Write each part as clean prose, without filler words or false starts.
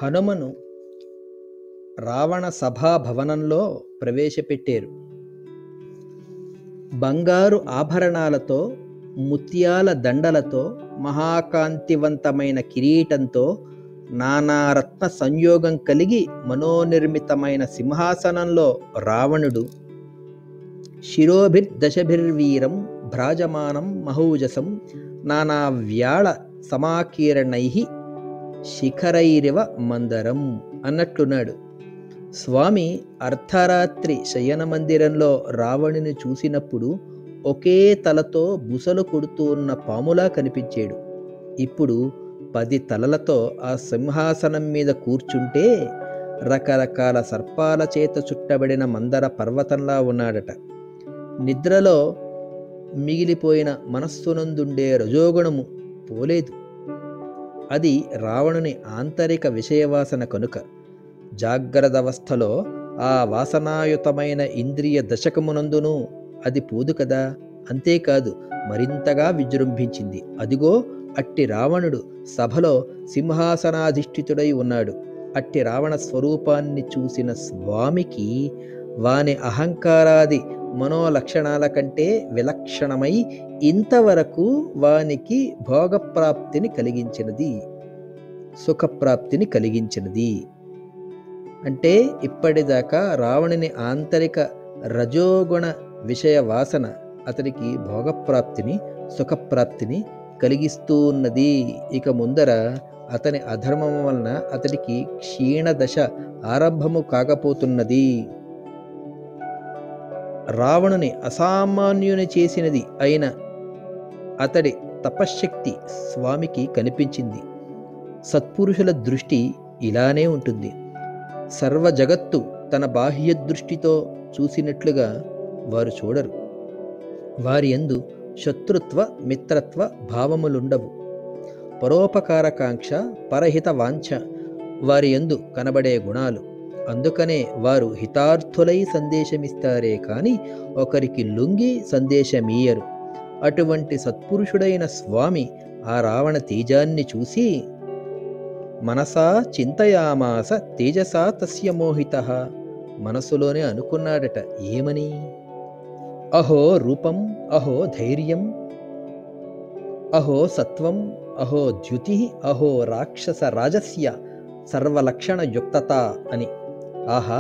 హనుమను రావణ సభాభవనంలో ప్రవేశపెట్టారు. బంగారు ఆభరణాలతో, ముత్యాల దండలతో, మహాకాంతివంతమైన కిరీటంతో, నానారత్న సంయోగం కలిగి మనోనిర్మితమైన సింహాసనంలో రావణుడు శిరోభిర్దశభిర్వీరం భ్రాజమానం మహౌజసం నానావ్యాళ సమాకీర్ణై శిఖరైరివ మందరం అన్నట్లున్నాడు. స్వామి అర్ధరాత్రి శయన మందిరంలో రావణుని చూసినప్పుడు ఒకే తలతో బుసలు కొడుతూ ఉన్న పాములా కనిపించాడు. ఇప్పుడు 10 తలలతో ఆ సింహాసనం మీద కూర్చుంటే రకరకాల సర్పాల చేత చుట్టబడిన మందర పర్వతంలా ఉన్నాడట. నిద్రలో మిగిలిపోయిన మనస్సునందుండే రజోగుణము పోలేదు. అది రావణుని ఆంతరిక విషయవాసన కనుక. జాగ్రత్తవస్థలో ఆ వాసనాయుతమైన ఇంద్రియ దశకమునందును అది పోదు కదా. అంతేకాదు మరింతగా విజృంభించింది. అదిగో అట్టి రావణుడు సభలో సింహాసనాధిష్ఠితుడై ఉన్నాడు. అట్టి రావణ స్వరూపాన్ని చూసిన స్వామికి వాని అహంకారాది మనోలక్షణాల కంటే విలక్షణమై ఇంతవరకు వానికి భోగప్రాప్తిని కలిగించినది, సుఖప్రాప్తిని కలిగించినది. అంటే ఇప్పటిదాకా రావణుని ఆంతరిక రజోగుణ విషయ వాసన అతనికి భోగప్రాప్తిని, సుఖప్రాప్తిని కలిగిస్తూ ఉన్నది. ఇక ముందర అతని అధర్మం వలన అతడికి క్షీణదశ ఆరంభము కాకపోతున్నది. రావణుని అసామాన్యుని చేసినది అయిన అతడి తపశ్శక్తి స్వామికి కనిపించింది. సత్పురుషుల దృష్టి ఇలానే ఉంటుంది. సర్వ జగత్తు తన బాహ్య దృష్టితో చూసినట్లుగా వారు చూడరు. వారి యందు శత్రుత్వ మిత్రత్వ భావములుండవు. పరోపకారకాంక్ష, పరహిత వాంఛ వారి యందు కనబడే గుణాలు. అందుకనే వారు హితార్థులై సందేశమిస్తారే కాని ఒకరికి లొంగి సందేశమీయరు. అటువంటి సత్పురుషుడైన స్వామి ఆ రావణ తేజాన్ని చూసి మనసా చింతయామాస తేజసా తస్య మోహితః, మనసులోనే అనుకున్నాడట. ఏమని? అహో రూపం, అహో ధైర్యం, అహో సత్వం, అహో ద్యుతి, అహో రాక్షస రాజస్య సర్వలక్షణ యుక్తత అని. ఆహా,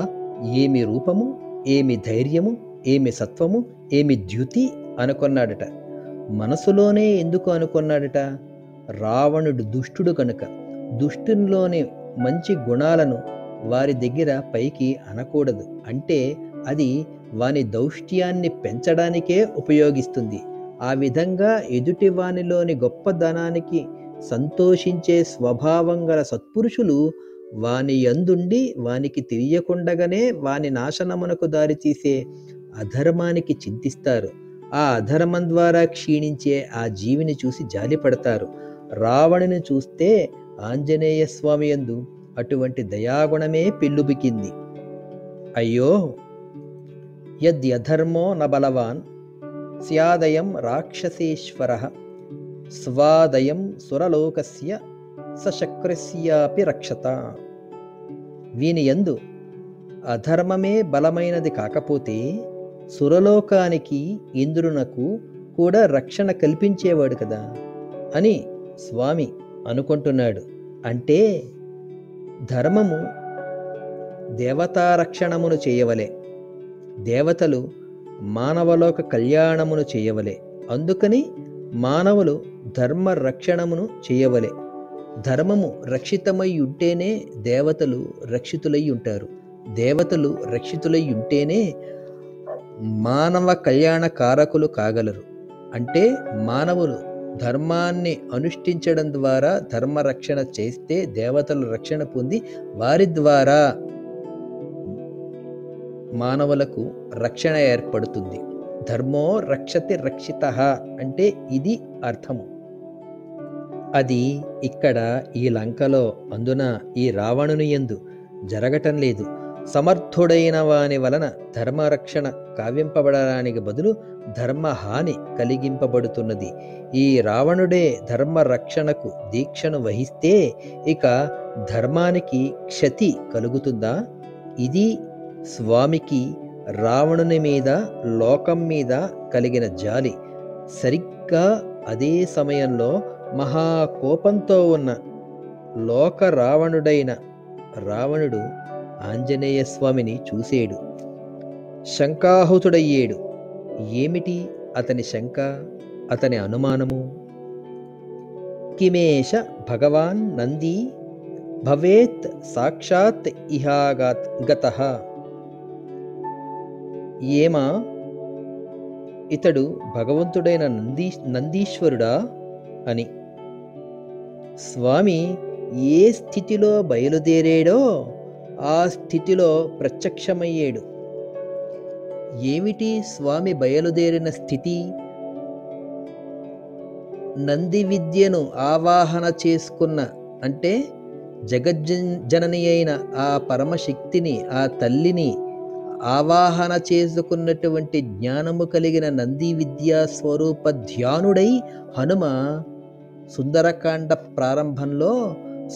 ఏమి రూపము, ఏమి ధైర్యము, ఏమి సత్వము, ఏమి ద్యుతి అనుకున్నాడట. మనసులోనే ఎందుకు అనుకున్నాడట? రావణుడు దుష్టుడు కనుక. దుష్టునిలోని మంచి గుణాలను వారి దగ్గర పైకి అనకూడదు. అంటే అది వాని దౌష్ట్యాన్ని పెంచడానికే ఉపయోగిస్తుంది. ఆ విధంగా ఎదుటి వానిలోని గొప్పదనానికి సంతోషించే స్వభావం గల సత్పురుషులు వాని యందుండి వానికి తెలియకుండగానే వాని నాశనమునకు దారితీసే అధర్మానికి చింతిస్తారు. ఆ అధర్మం ద్వారా క్షీణించే ఆ జీవిని చూసి జాలిపడతారు. రావణుని చూస్తే ఆంజనేయ స్వామి యందు అటువంటి దయాగుణమే పెళ్ళుబికింది. అయ్యో, యద్యధర్మో న బలవాన్ స్యాదయం రాక్షసేశ్వరః స్వాదయం సురలోకస్య సశక్రస్యాపి రక్షత. వీని యందు అధర్మమే బలమైనది కాకపోతే సురలోకానికి, ఇంద్రునకు కూడా రక్షణ కల్పించేవాడు కదా అని స్వామి అనుకుంటున్నాడు. అంటే ధర్మము దేవతారక్షణమును చేయవలే, దేవతలు మానవలోక కళ్యాణమును చేయవలే. అందుకని మానవులు ధర్మ రక్షణమును చేయవలే. ధర్మము రక్షితమై ఉంటేనే దేవతలు రక్షితులై ఉంటారు. దేవతలు రక్షితులై ఉంటేనే మానవ కళ్యాణ కారకులు కాగలరు. అంటే మానవులు ధర్మాన్ని అనుష్ఠించడం ద్వారా ధర్మ రక్షణ చేస్తే దేవతలు రక్షణ పొంది వారి ద్వారా మానవులకు రక్షణ ఏర్పడుతుంది. ధర్మో రక్షతి రక్షితః అంటే ఇది అర్థము. అది ఇక్కడ ఈ లంకలో, అందున ఈ రావణుని యందు జరగటం లేదు. సమర్థుడైన వాని వలన ధర్మరక్షణ కావింపబడడానికి బదులు ధర్మహాని కలిగింపబడుతున్నది. ఈ రావణుడే ధర్మరక్షణకు దీక్షను వహిస్తే ఇక ధర్మానికి క్షతి కలుగుతుందా? ఇది స్వామికి రావణుని మీద, లోకం మీద కలిగిన జాలి. సరిగ్గా అదే సమయంలో మహాకోపంతో ఉన్న లోక రావణుడైన రావణుడు ఆంజనేయ స్వామిని చూసేడు. శంకాహుతుడయ్యేడు. ఏమిటి అతని శంక, అతని అనుమానము? కిమేష భగవాన్ నంది భవేత్ సాక్షాత్ ఇహాగతః. ఏమా, ఇతడు భగవంతుడైన నందీశ్వరుడా అని. స్వామి ఏ స్థితిలో బయలుదేరాడో ఆ స్థితిలో ప్రత్యక్షమయ్యేడు. ఏమిటి స్వామి బయలుదేరిన స్థితి? నంది విద్యను ఆవాహన చేసుకున్న, అంటే జగజ్జనని అయిన ఆ పరమశక్తిని, ఆ తల్లిని ఆవాహన చేసుకున్నటువంటి జ్ఞానము కలిగిన నంది విద్యా స్వరూప ధ్యానుడై హనుమ సుందరకాండ ప్రారంభంలో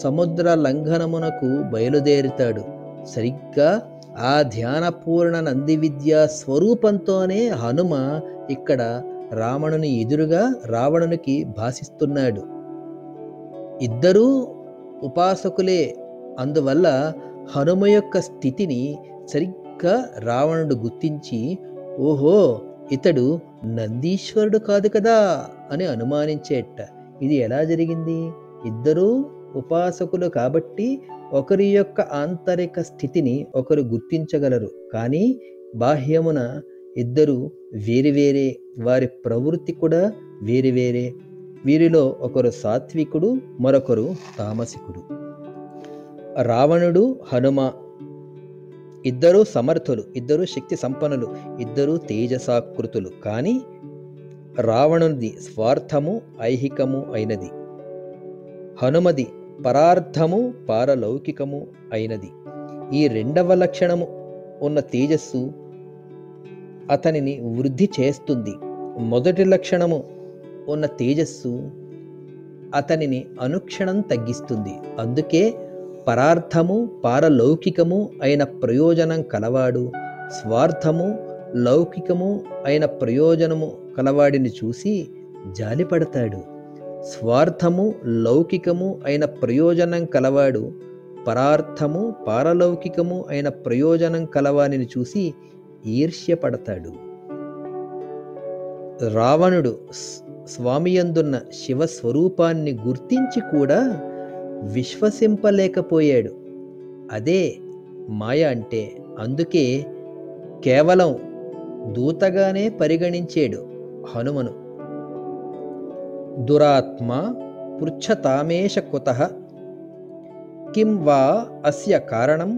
సముద్ర లంఘనమునకు బయలుదేరుతాడు. సరిగ్గా ఆ ధ్యానపూర్ణ నంది విద్యా స్వరూపంతోనే హనుమ ఇక్కడ రావణుని ఎదురుగా రావణునికి భాసిస్తున్నాడు. ఇద్దరూ ఉపాసకులే. అందువల్ల హనుమ యొక్క స్థితిని సరిగ్గా రావణుడు గుర్తించి, ఓహో, ఇతడు నందీశ్వరుడు కాదు కదా అని అనుమానించేట. ఇది ఎలా జరిగింది? ఇద్దరూ ఉపాసకులు కాబట్టి ఒకరి యొక్క ఆంతరిక స్థితిని ఒకరు గుర్తించగలరు. కానీ బాహ్యమున ఇద్దరు వేరువేరే, వారి ప్రవృత్తి కూడా వేరువేరే. వీరిలో ఒకరు సాత్వికుడు, మరొకరు తామసికుడు. రావణుడు, హనుమ ఇద్దరూ సమర్థులు, ఇద్దరూ శక్తి సంపన్నులు, ఇద్దరూ తేజసాకృతులు. కానీ రావణునిది స్వార్థము, ఐహికము అయినది. హనుమది పరార్థము, పారలౌకికము అయినది. ఈ రెండవ లక్షణము ఉన్న తేజస్సు అతనిని వృద్ధి చేస్తుంది. మొదటి లక్షణము ఉన్న తేజస్సు అతనిని అనుక్షణం తగ్గిస్తుంది. అందుకే పరార్థము, పారలౌకికము అయిన ప్రయోజనం కలవాడు స్వార్థము, లౌకికము అయిన ప్రయోజనము కలవాడిని చూసి జాలిపడతాడు. స్వార్థము, లౌకికము అయిన ప్రయోజనం కలవాడు పరార్థము, పారలౌకికము అయిన ప్రయోజనం కలవాడిని చూసి ఈర్ష్యపడతాడు. రావణుడు స్వామియందున్న శివస్వరూపాన్ని గుర్తించి కూడా విశ్వసింపలేకపోయాడు. అదే మాయ అంటే. అందుకే కేవలం దూతగానే పరిగణించాడు హనుమను. దురాత్మ పృచ్ఛతామేష కుతః కిం వా అస్య కారణం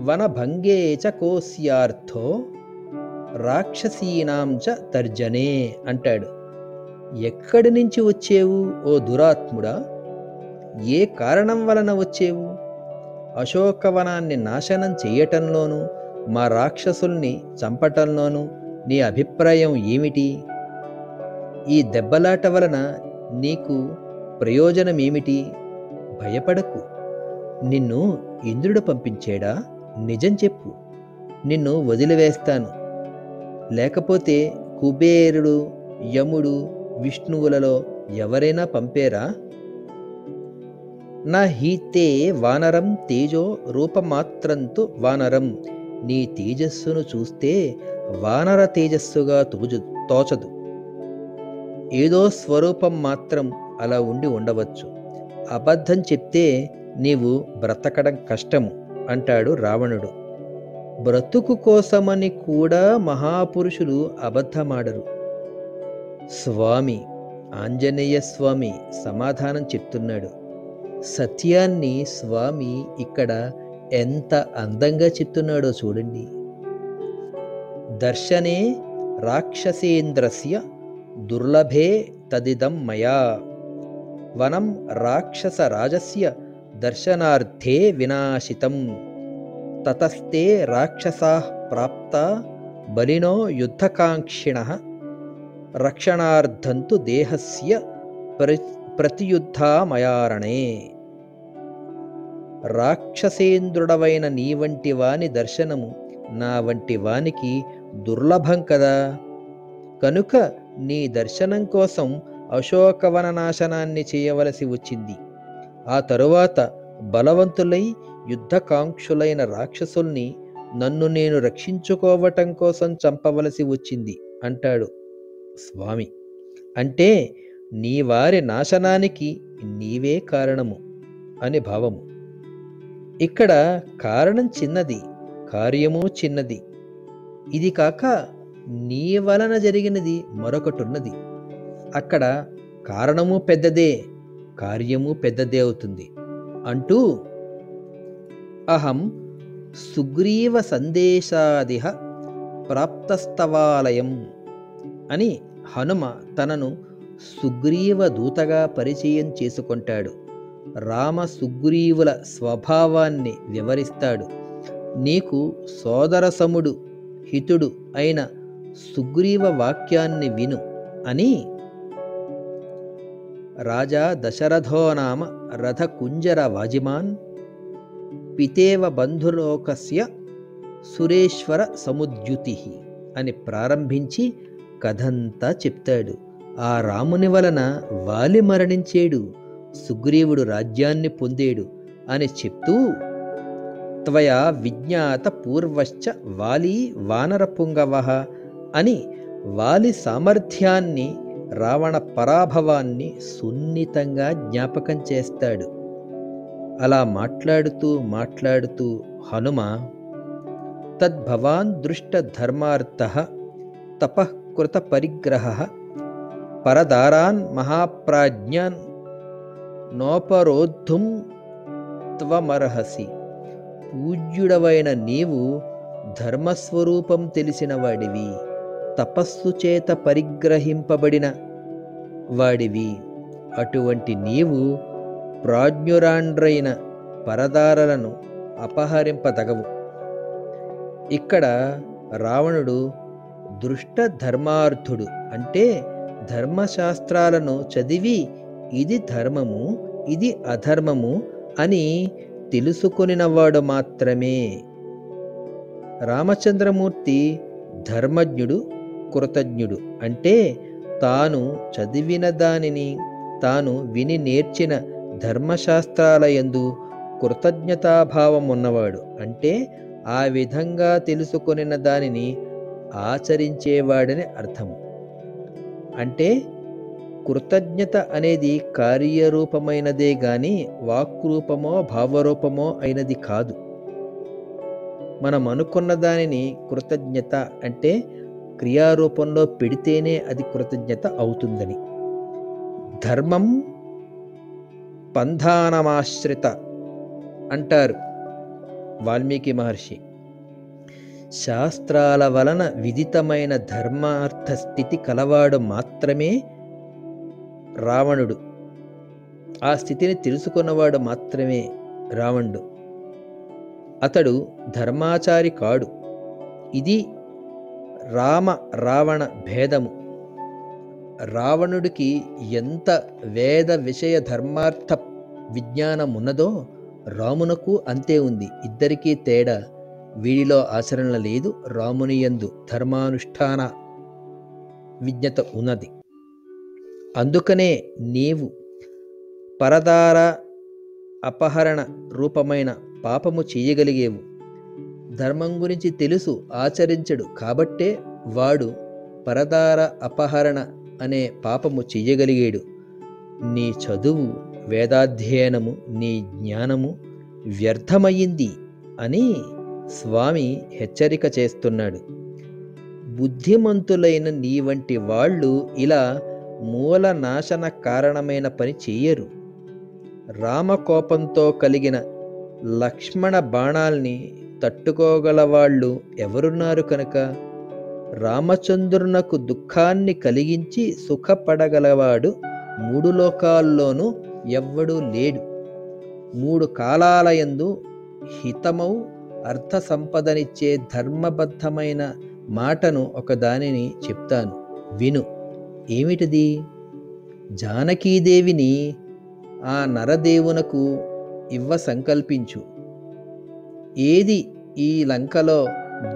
వనభంగే చ కోస్యార్థో రాక్షసీనాం చ తర్జనే అంటాడు. ఎక్కడి నుంచి వచ్చేవు ఓ దురాత్ముడా? ఏ కారణం వలన వచ్చేవు? అశోకవనాన్ని నాశనం చేయటంలోనూ మా రాక్షసుల్ని చంపటంలోనూ నీ అభిప్రాయం ఏమిటి? ఈ దెబ్బలాట వలన నీకు ప్రయోజనమేమిటి? భయపడకు. నిన్ను ఇంద్రుడు పంపించాడా? నిజం చెప్పు, నిన్ను వదిలివేస్తాను. లేకపోతే కుబేరుడు, యముడు, విష్ణువులలో ఎవరైనా పంపేరా? నా హీతే వానరం తేజో రూపమాత్రంతు వానరం. నీ తేజస్సును చూస్తే వానర తేజస్సుగా తోచదు. ఏదో స్వరూపం మాత్రం అలా ఉండవచ్చు. అబద్ధం చెప్తే నీవు బ్రతకడం కష్టము అంటాడు రావణుడు. బ్రతుకు కోసమని కూడా మహాపురుషులు అబద్ధమాడరు. స్వామి ఆంజనేయ స్వామి సమాధానం చెప్తున్నాడు. సత్యాన్ని స్వామి ఇక్కడ ఎంత అందంగా చెప్తున్నాడో చూడండి. దర్శనే రాక్షసేంద్రస్య దుర్లభే తదిదం మయా వనం రాక్షస రాజస్య దర్శనార్థే వినాశితం తతస్తే రాక్షసాః ప్రాప్తా బలినో యుద్ధకాంక్షిణః రక్షణార్థంతు దేహస్య ప్రతియుద్ధామయారణే. రాక్షసేంద్రుడవైన నీ వంటి వాని దర్శనము నా వంటి వానికి దుర్లభం కదా. కనుక నీ దర్శనం కోసం అశోకవన నాశనాన్ని చేయవలసి వచ్చింది. ఆ తరువాత బలవంతులై యుద్ధకాంక్షులైన రాక్షసుల్ని నన్ను నేను రక్షించుకోవటం కోసం చంపవలసి వచ్చింది అంటాడు స్వామి. అంటే నీ వారి నాశనానికి నీవే కారణము అని భావము. ఇక్కడ కారణం చిన్నది, కార్యము చిన్నది. ఇది కాక నీ వలన జరిగినది మరొకటున్నది. అక్కడ కారణము పెద్దదే, కార్యము పెద్దదే అవుతుంది అంటూ అహం సుగ్రీవ సందేశాదిహ ప్రాప్తస్తవాలయం అని హనుమ తనను సుగ్రీవ దూతగా పరిచయం చేసుకుంటాడు. రామ సుగ్రీవుల స్వభావాన్ని వివరిస్తాడు. నీకు సోదరసముడు హితుడు అయిన సుగ్రీవ వాక్యాన్ని విను అని. రాజా దశరథో నామ రథకుంజర వాజిమాన్ పితేవ బంధులోకస్య సురేశ్వర సముద్యుతి అని ప్రారంభించి కథంతా చెప్తాడు. ఆ రాముని వలన వాలి మరణించేడు, సుగ్రీవుడు రాజ్యాన్ని పొందేడు అని చెప్తూ త్వయా విజ్ఞాత పూర్వశ్చ వాలి వానరపుంగవః అని వాలి సామర్థ్యాన్ని, రావణ పరాభవాన్ని సున్నితంగా జ్ఞాపకం చేస్తాడు. అలా మాట్లాడుతూ హనుమ తద్భవాన్ దృష్ట ధర్మార్థః తపఃకృత పరిగ్రహః పరదారాన్ మహాప్రాజ్ఞాన్ నోపరోద్ధుం త్వమర్హసి. పూజ్యుడవైన నీవు ధర్మస్వరూపం తెలిసిన వాడివి, తపస్సు చేత పరిగ్రహింపబడిన వాడివి. అటువంటి నీవు ప్రాజ్ఞురాండ్రైన పరదారలను అపహరింపదగవు. ఇక్కడ రావణుడు దృష్ట ధర్మార్థుడు అంటే ధర్మశాస్త్రాలను చదివి ఇది ధర్మము, ఇది అధర్మము అని తెలుసుకొనినవాడు మాత్రమే. రామచంద్రమూర్తి ధర్మజ్ఞుడు, కృతజ్ఞుడు అంటే తాను చదివిన దానిని, తాను విని నేర్చిన ధర్మశాస్త్రాలయందు కృతజ్ఞతాభావం ఉన్నవాడు. అంటే ఆ విధంగా తెలుసుకొనిన దానిని ఆచరించేవాడని అర్థము. అంటే కృతజ్ఞత అనేది కార్యరూపమైనదే గాని వాక్రూపమో భావరూపమో అయినది కాదు. మనం అనుకున్న దానిని కృతజ్ఞత అంటే క్రియారూపంలో పెడితేనే అది కృతజ్ఞత అవుతుందని. ధర్మం పంధానమాశ్రిత అంటారు వాల్మీకి మహర్షి. శాస్త్రాల వలన విదితమైన ధర్మార్థ స్థితి కలవాడు మాత్రమే రావణుడు. ఆ స్థితిని తెలుసుకున్నవాడు మాత్రమే రావణుడు. అతడు ధర్మాచారి కాడు. ఇది రావణ భేదము. రావణుడికి ఎంత వేద విషయ ధర్మార్థ విజ్ఞానం ఉన్నదో రామునకు అంతే ఉంది. ఇద్దరికీ తేడా. వీడిలో ఆచరణ లేదు, రాముని యందు ధర్మానుష్ఠాన విజ్ఞత ఉన్నది. అందుకనే నీవు పరదార అపహరణ రూపమైన పాపము చేయగలిగేవు. ధర్మం గురించి తెలుసు, ఆచరించడు కాబట్టే వాడు పరదార అపహరణ అనే పాపము చెయ్యగలిగాడు. నీ చదువు, వేదాధ్యయనము, నీ జ్ఞానము వ్యర్థమయ్యింది అని స్వామి హెచ్చరిక చేస్తున్నాడు. బుద్ధిమంతులైన నీ వంటి వాళ్ళు ఇలా మూల నాశన కారణమైన పని చెయ్యరు. రామకోపంతో కలిగిన లక్ష్మణ బాణాల్ని తట్టుకోగలవాళ్ళు ఎవరున్నారు కనుక రామచంద్రునకు దుఃఖాన్ని కలిగించి సుఖపడగలవాడు మూడు లోకాల్లోనూ ఎవ్వడూ లేడు. మూడు కాలాలయందు హితమౌ అర్థ సంపదనిచ్చే ధర్మబద్ధమైన మాటను ఒకదానిని చెప్తాను, విను. ఏమిటిది? జానకీదేవిని ఆ నరదేవునకు ఇవ్వ సంకల్పించు. ఏది ఈ లంకలో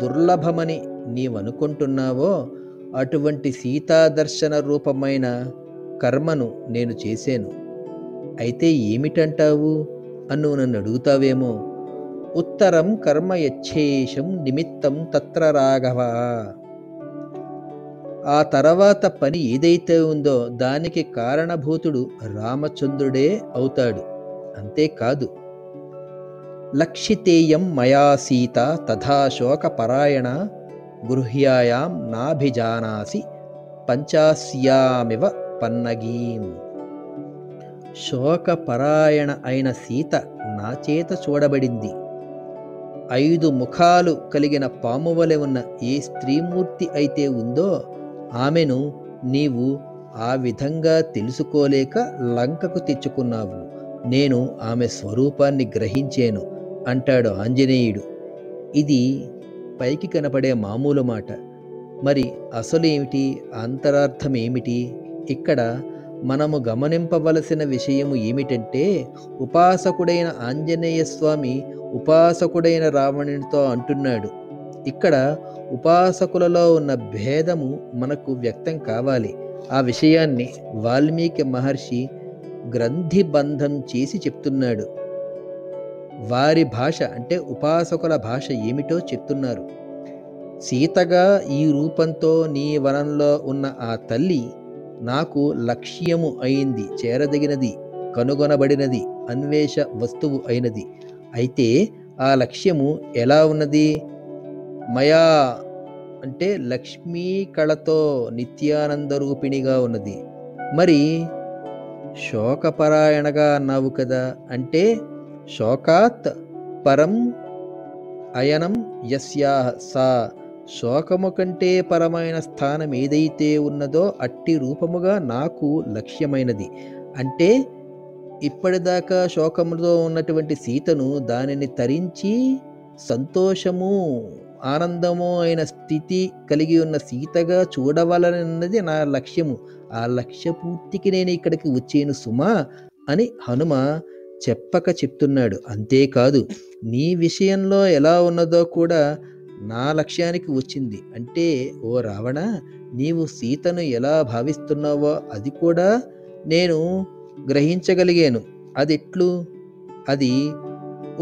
దుర్లభమని నీవనుకుంటున్నావో అటువంటి సీతాదర్శన రూపమైన కర్మను నేను చేశాను. అయితే ఏమిటంటావు అని నువ్వు నన్ను అడుగుతావేమో. ఉత్తరం కర్మ యచ్చేషం నిమిత్తం తత్ర రాఘవ. ఆ తర్వాత పని ఏదైతే ఉందో దానికి కారణభూతుడు రామచంద్రుడే అవుతాడు. అంతేకాదు, లక్షితేయం మయా సీత తథా శోకపరాయణ గృహ్యాయాం నాభిజానాసి పంచాస్యామివ పన్నగీం. శోకపరాయణ అయిన సీత నా చేత చూడబడింది. 5 ముఖాలు కలిగిన పాము వలె ఉన్న ఏ స్త్రీమూర్తి అయితే ఉందో ఆమెను నీవు ఆ విధంగా తెలుసుకోలేక లంకకు తెచ్చుకున్నావు. నేను ఆమె స్వరూపాన్ని గ్రహించాను అంటాడు ఆంజనేయుడు. ఇది పైకి కనపడే మామూలు మాట. మరి అసలు ఏమిటి, అంతరార్థం ఏమిటి? ఇక్కడ మనము గమనింపవలసిన విషయము ఏమిటంటే, ఉపాసకుడైన ఆంజనేయ స్వామి ఉపాసకుడైన రావణునితో అంటున్నాడు. ఇక్కడ ఉపాసకులలో ఉన్న భేదము మనకు వ్యక్తం కావాలి. ఆ విషయాన్ని వాల్మీకి మహర్షి గ్రంథిబంధం చేసి చెప్తున్నాడు. వారి భాష అంటే ఉపాసకుల భాష ఏమిటో చెప్తున్నారు. సీతగా ఈ రూపంతో నీ వనంలో ఉన్న ఆ తల్లి నాకు లక్ష్యము అయింది, చేరదగినది, కనుగొనబడినది, అన్వేష వస్తువు అయినది. అయితే ఆ లక్ష్యము ఎలా ఉన్నది? మయా అంటే లక్ష్మీ కళతో నిత్యానంద రూపిణిగా ఉన్నది. మరి శోకపరాయణగా అన్నావు కదా, అంటే శోకాత్ పరం అయనం యస్యా సా. శోకము కంటే పరమైన స్థానం ఏదైతే ఉన్నదో అట్టి రూపముగా నాకు లక్ష్యమైనది. అంటే ఇప్పటిదాకా శోకముతో ఉన్నటువంటి సీతను దానిని తరించి సంతోషము, ఆనందము అయిన స్థితి కలిగి ఉన్న సీతగా చూడవలనన్నది నా లక్ష్యము. ఆ లక్ష్యపూర్తికి నేను ఇక్కడికి వచ్చాను సుమా అని హనుమ చెప్పక చెప్తున్నాడు. అంతేకాదు, నీ విషయంలో ఎలా ఉన్నదో కూడా నా లక్ష్యానికి వచ్చింది. అంటే ఓ రావణ, నీవు సీతను ఎలా భావిస్తున్నావో అది కూడా నేను గ్రహించగలిగాను. అదెట్లు? అది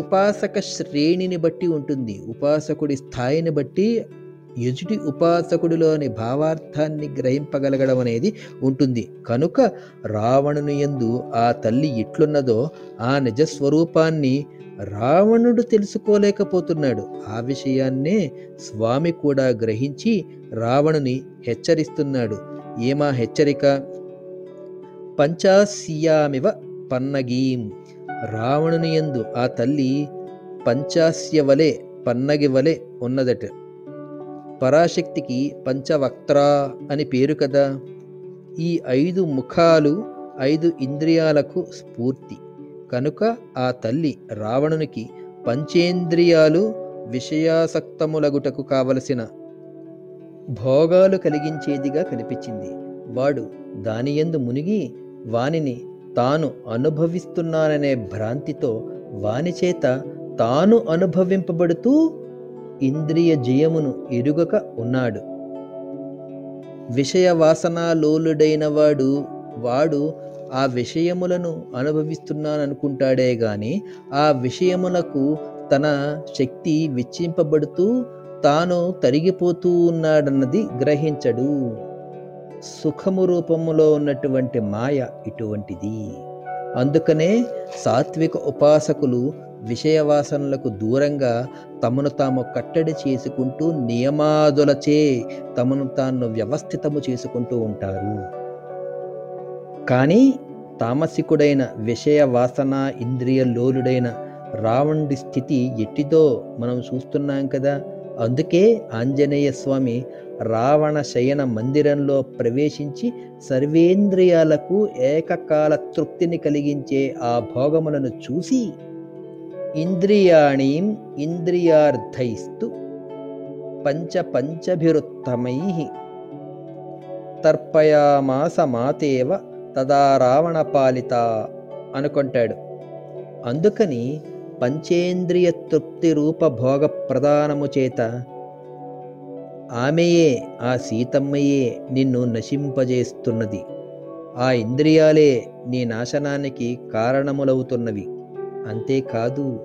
ఉపాసక శ్రేణిని బట్టి ఉంటుంది. ఉపాసకుడి స్థాయిని బట్టి ఎదుటి ఉపాసకుడిలోని భావార్థాన్ని గ్రహింపగలగడం అనేది ఉంటుంది. కనుక రావణుని యందు ఆ తల్లి ఎట్లున్నదో ఆ నిజస్వరూపాన్ని రావణుడు తెలుసుకోలేకపోతున్నాడు. ఆ విషయాన్నే స్వామి కూడా గ్రహించి రావణుని హెచ్చరిస్తున్నాడు. ఏమా హెచ్చరిక? పంచాస్యామివ పన్నగీం. రావణుని యందు ఆ తల్లి పంచాస్య వలె, పన్నగి వలె ఉన్నదట. పరాశక్తికి పంచవక్త్ర అని పేరు కదా. ఈ 5 ముఖాలు 5 ఇంద్రియాలకు స్ఫూర్తి. కనుక ఆ తల్లి రావణునికి పంచేంద్రియాలు విషయాసక్తములగుటకు కావలసిన భోగాలు కలిగించేదిగా కనిపించింది. వాడు దానియందు మునిగి వానిని తాను అనుభవిస్తున్నాననే భ్రాంతితో వాని చేత తాను అనుభవింపబడుతూ ఇంద్రియ జయమును ఎరుగక ఉన్నాడు. విషయవాసనాలోలుడైన వాడు ఆ విషయములను అనుభవిస్తున్నాననుకుంటాడే గాని ఆ విషయములకు తన శక్తి వెచ్చింపబడుతూ తాను తరిగిపోతూ ఉన్నాడన్నది గ్రహించడు. సుఖము రూపములో ఉన్నటువంటి మాయ ఇటువంటిది. అందుకనే సాత్విక ఉపాసకులు విషయవాసనలకు దూరంగా తమను తాము కట్టడి చేసుకుంటూ నియమాదులచే తమను తాను వ్యవస్థితము చేసుకుంటూ ఉంటారు. కానీ తామసికుడైన విషయవాసన ఇంద్రియ లోలుడైన రావణుడి స్థితి ఎట్టిదో మనం చూస్తున్నాం కదా. అందుకే ఆంజనేయ స్వామి రావణ శయన మందిరంలో ప్రవేశించి సర్వేంద్రియాలకు ఏకకాల తృప్తిని కలిగించే ఆ భోగములను చూసి ఇంద్రియాణీం ఇంద్రియార్థైస్తు పంచభిరుత్తమైః తర్పయామాస మాతేవ తదా రావణ పాలిత అనుకుంటాడు. అందుకని పంచేంద్రియ తృప్తి రూప భోగ ప్రదానము చేత ఆమెయే, ఆ సీతమ్మయే నిన్ను నశింపజేస్తున్నది. ఆ ఇంద్రియాలే నీ నాశనానికి కారణములవుతున్నవి. అంతేకాదు,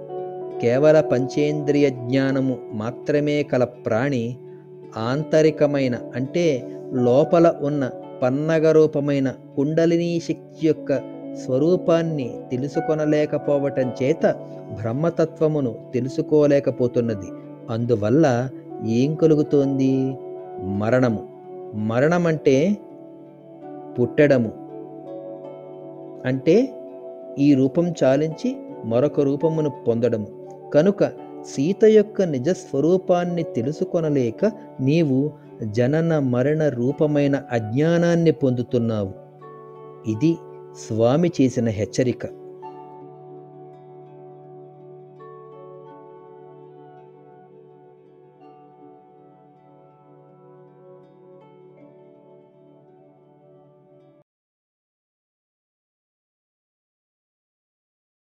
కేవల పంచేంద్రియ జ్ఞానము మాత్రమే కల ప్రాణి ఆంతరికమైన అంటే లోపల ఉన్న పన్నగ రూపమైన కుండలినీ శక్తి యొక్క స్వరూపాన్ని తెలుసుకొనలేకపోవటం చేత బ్రహ్మతత్వమును తెలుసుకోలేకపోతున్నది. అందువల్ల ఏం కలుగుతోంది? మరణము. మరణమంటే పుట్టడము. అంటే ఈ రూపం చాలించి మరొక రూపమును పొందడము. కనుక సీత యొక్క నిజస్వరూపాన్ని తెలుసుకొనలేక నీవు జనన మరణ రూపమైన అజ్ఞానాన్ని పొందుతున్నావు. ఇది స్వామి చేసిన హెచ్చరిక.